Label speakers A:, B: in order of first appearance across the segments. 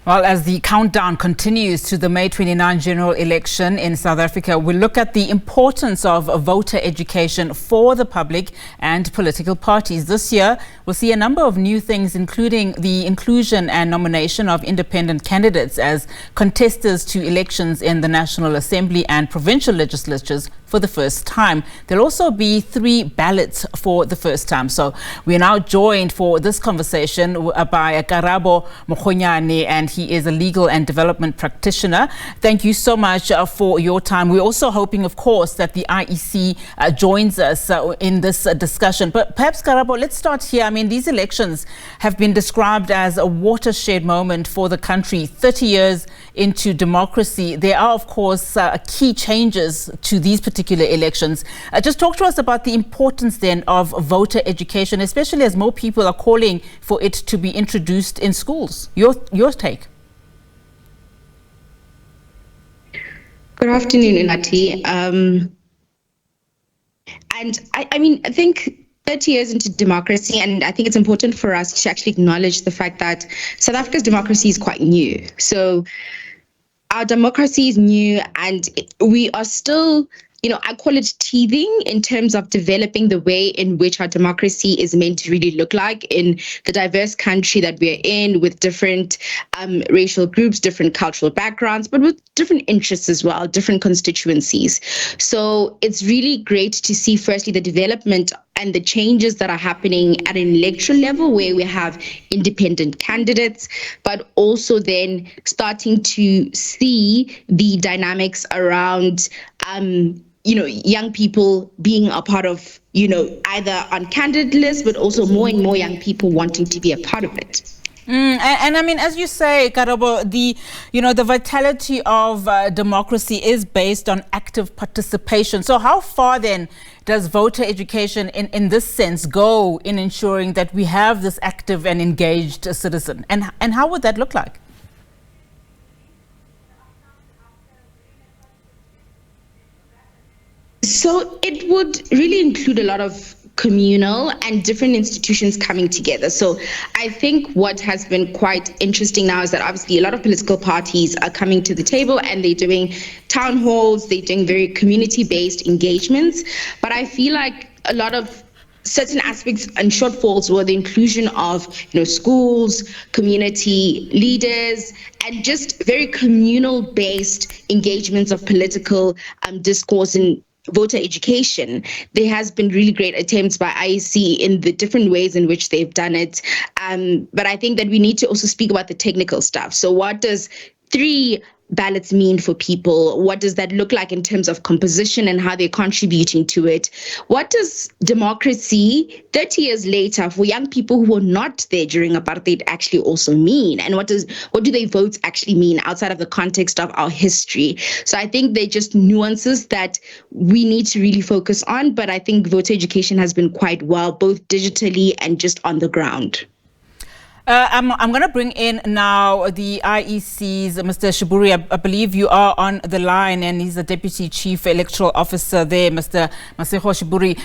A: Well, as the countdown continues to the May 29 general election in South Africa, we'll look at the importance of voter education for the public and political parties. This year, we'll see a number of new things, including the inclusion and nomination of independent candidates as contestants to elections in the National Assembly and provincial legislatures for the first time. There'll also be 3 ballots for the first time. So we're now joined for this conversation by Karabo Mokgonyana, and he is a legal and development practitioner. Thank you so much for your time. We're also hoping, of course, that the IEC joins us in this discussion. But perhaps, Karabo, let's start here. I mean, these elections have been described as a watershed moment for the country. 30 years into democracy, there are, of course, key changes to these particular elections. Just talk to us about the importance then of voter education, especially as more people are calling for it to be introduced in schools. Your take.
B: Good afternoon, Inati. And I think 30 years into democracy, and I think it's important for us to actually acknowledge the fact that South Africa's democracy is quite new. So our democracy is new, and we are still, I call it teething in terms of developing the way in which our democracy is meant to really look like in the diverse country that we're in, with different racial groups, different cultural backgrounds, but with different interests as well, different constituencies. So it's really great to see, firstly, the development and the changes that are happening at an electoral level, where we have independent candidates, but also then starting to see the dynamics around young people being a part of, either on candidate lists, but also more and more young people wanting to be a part of it.
A: And I mean, as you say, Karabo, the vitality of democracy is based on active participation. So how far then does voter education in this sense go in ensuring that we have this active and engaged citizen? And how would that look like?
B: So it would really include a lot of communal and different institutions coming together. So I think what has been quite interesting now is that obviously a lot of political parties are coming to the table, and they're doing town halls, they're doing very community-based engagements. But I feel like a lot of certain aspects and shortfalls were the inclusion of schools, community leaders, and just very communal-based engagements of political discourse and voter education. There has been really great attempts by IEC in the different ways in which they've done it. But I think that we need to also speak about the technical stuff. So what does 3 ballots mean for people? What does that look like in terms of composition and how they're contributing to it? What does democracy 30 years later for young people who were not there during apartheid actually also mean? And what do their votes actually mean outside of the context of our history? So I think they're just nuances that we need to really focus on. But I think voter education has been quite well, both digitally and just on the ground.
A: I'm going to bring in now the IEC's Mr. Sheburi. I believe you are on the line, and he's the Deputy Chief Electoral Officer there, Mr. Masego Sheburi.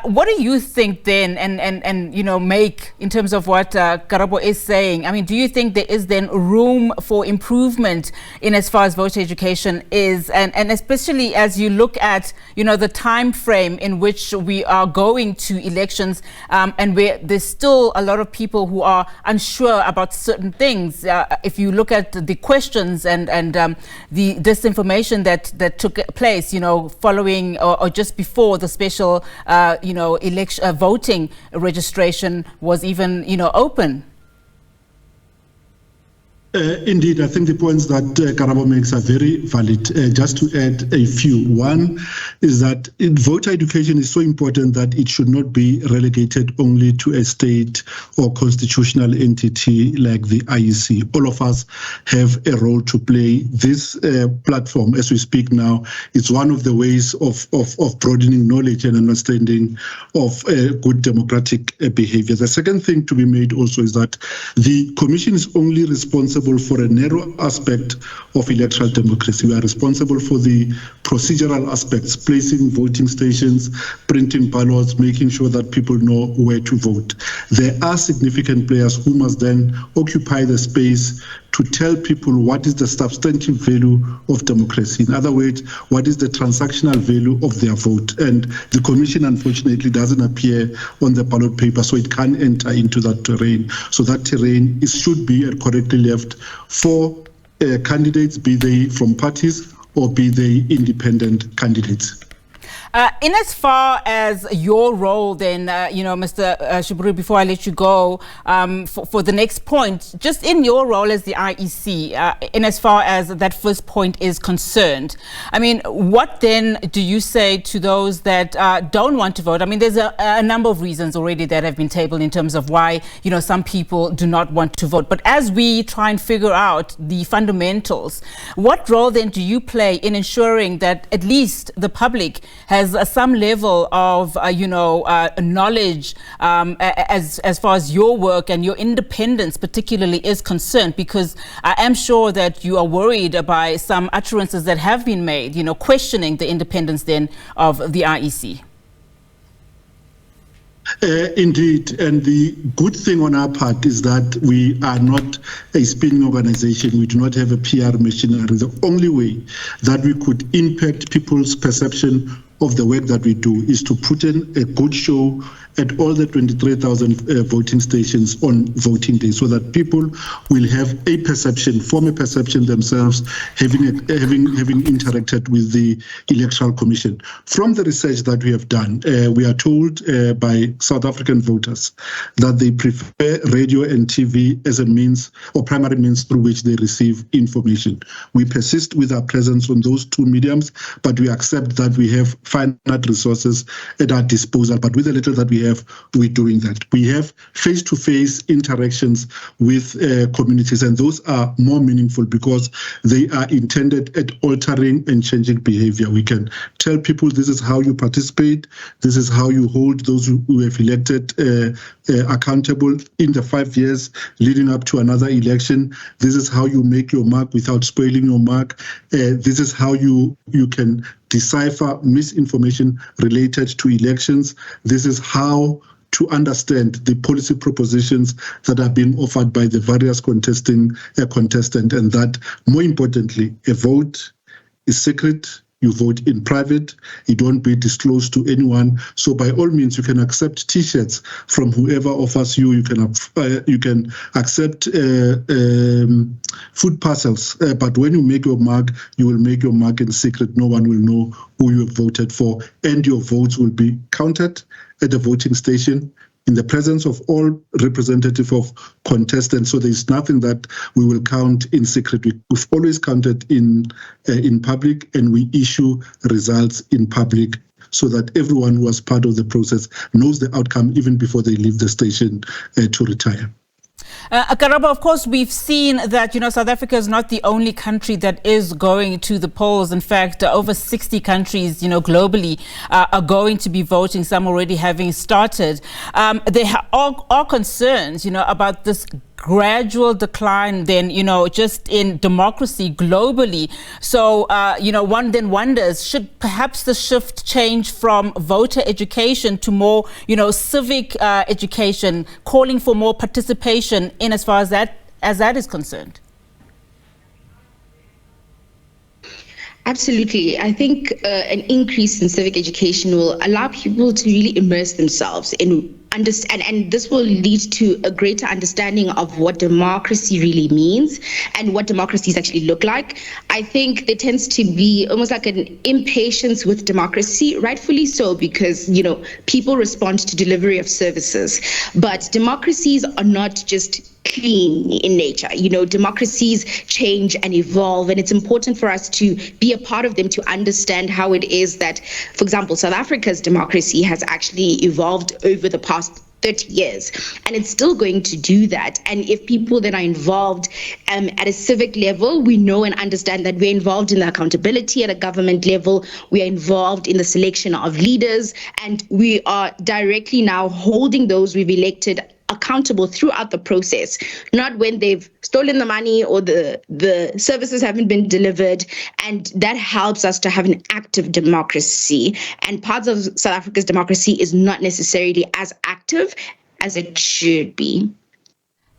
A: What do you think then, and make in terms of what Karabo is saying? I mean, do you think there is then room for improvement in as far as voter education is, and especially as you look at the time frame in which we are going to elections, and where there's still a lot of people who are unsure about certain things? If you look at the questions and the disinformation that took place, following or just before the special, election voting registration was even, open.
C: Indeed, I think the points that Karabo makes are very valid. Just to add a few. One is that voter education is so important that it should not be relegated only to a state or constitutional entity like the IEC. All of us have a role to play. This platform, as we speak now, is one of the ways of broadening knowledge and understanding of good democratic behavior. The second thing to be made also is that the Commission is only responsible for a narrow aspect of electoral democracy. We are responsible for the procedural aspects, placing voting stations, printing ballots, making sure that people know where to vote. There are significant players who must then occupy the space to tell people what is the substantive value of democracy. In other words, what is the transactional value of their vote. And the commission, unfortunately, doesn't appear on the ballot paper, so it can't enter into that terrain. So that terrain should be correctly left for candidates, be they from parties or be they independent candidates.
A: In as far as your role then, Mr. Sheburi, before I let you go for the next point, just in your role as the IEC, in as far as that first point is concerned, I mean, what then do you say to those that don't want to vote? I mean, there's a number of reasons already that have been tabled in terms of why, some people do not want to vote. But as we try and figure out the fundamentals, what role then do you play in ensuring that at least the public has some level of, knowledge as far as your work and your independence particularly is concerned? Because I am sure that you are worried by some utterances that have been made, questioning the independence then of the IEC.
C: Indeed, and the good thing on our part is that we are not a spinning organization. We do not have a PR machinery. The only way that we could impact people's perception of the work that we do is to put in a good show at all the 23,000 voting stations on voting day, so that people will have a perception, form a perception themselves, having interacted with the Electoral Commission. From the research that we have done, we are told by South African voters that they prefer radio and TV as a means or primary means through which they receive information. We persist with our presence on those two mediums, but we accept that we have finite resources at our disposal. But with the little that we have, we're doing that. We have face-to-face interactions with communities, and those are more meaningful because they are intended at altering and changing behavior. We can tell people this is how you participate, this is how you hold those who have elected accountable in the 5 years leading up to another election. This is how you make your mark without spoiling your mark. This is how you can decipher misinformation related to elections. This is how to understand the policy propositions that are being offered by the various contestant, and that, more importantly, a vote is secret. You vote in private. It won't be disclosed to anyone. So by all means, you can accept T-shirts from whoever offers you. You can accept food parcels. But when you make your mark, you will make your mark in secret. No one will know who you have voted for, and your votes will be counted at the voting station in the presence of all representative of contestants. So there's nothing that we will count in secret. We've always counted in public, and we issue results in public so that everyone who was part of the process knows the outcome even before they leave the station to retire.
A: Karabo, of course, we've seen that, South Africa is not the only country that is going to the polls. In fact, over 60 countries, globally are going to be voting, some already having started. There are concerns, about this gradual decline then, just in democracy globally. So, one then wonders, should perhaps the shift change from voter education to more, civic education, calling for more participation in as far as that is concerned?
B: Absolutely. I think an increase in civic education will allow people to really immerse themselves in understand, and this will lead to a greater understanding of what democracy really means and what democracies actually look like. I think there tends to be almost like an impatience with democracy, rightfully so, because people respond to delivery of services. But democracies are not just clean in nature. Democracies change and evolve, and it's important for us to be a part of them, to understand how it is that, for example, South Africa's democracy has actually evolved over the past 30 years, and it's still going to do that. And if people that are involved at a civic level, we know and understand that we're involved in the accountability at a government level, we are involved in the selection of leaders, and we are directly now holding those we've elected accountable throughout the process, not when they've stolen the money or the services haven't been delivered. And that helps us to have an active democracy. And parts of South Africa's democracy is not necessarily as active as it should be.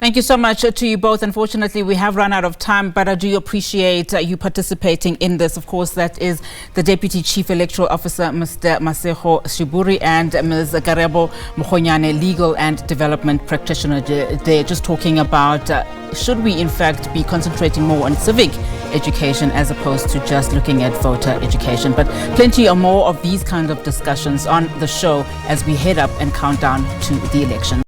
A: Thank you so much to you both. Unfortunately, we have run out of time, but I do appreciate you participating in this. Of course, that is the Deputy Chief Electoral Officer, Mr. Masego Sheburi, and Ms. Karabo Mokgonyana, Legal and Development Practitioner. They're just talking about should we in fact be concentrating more on civic education as opposed to just looking at voter education. But plenty or more of these kind of discussions on the show as we head up and count down to the elections.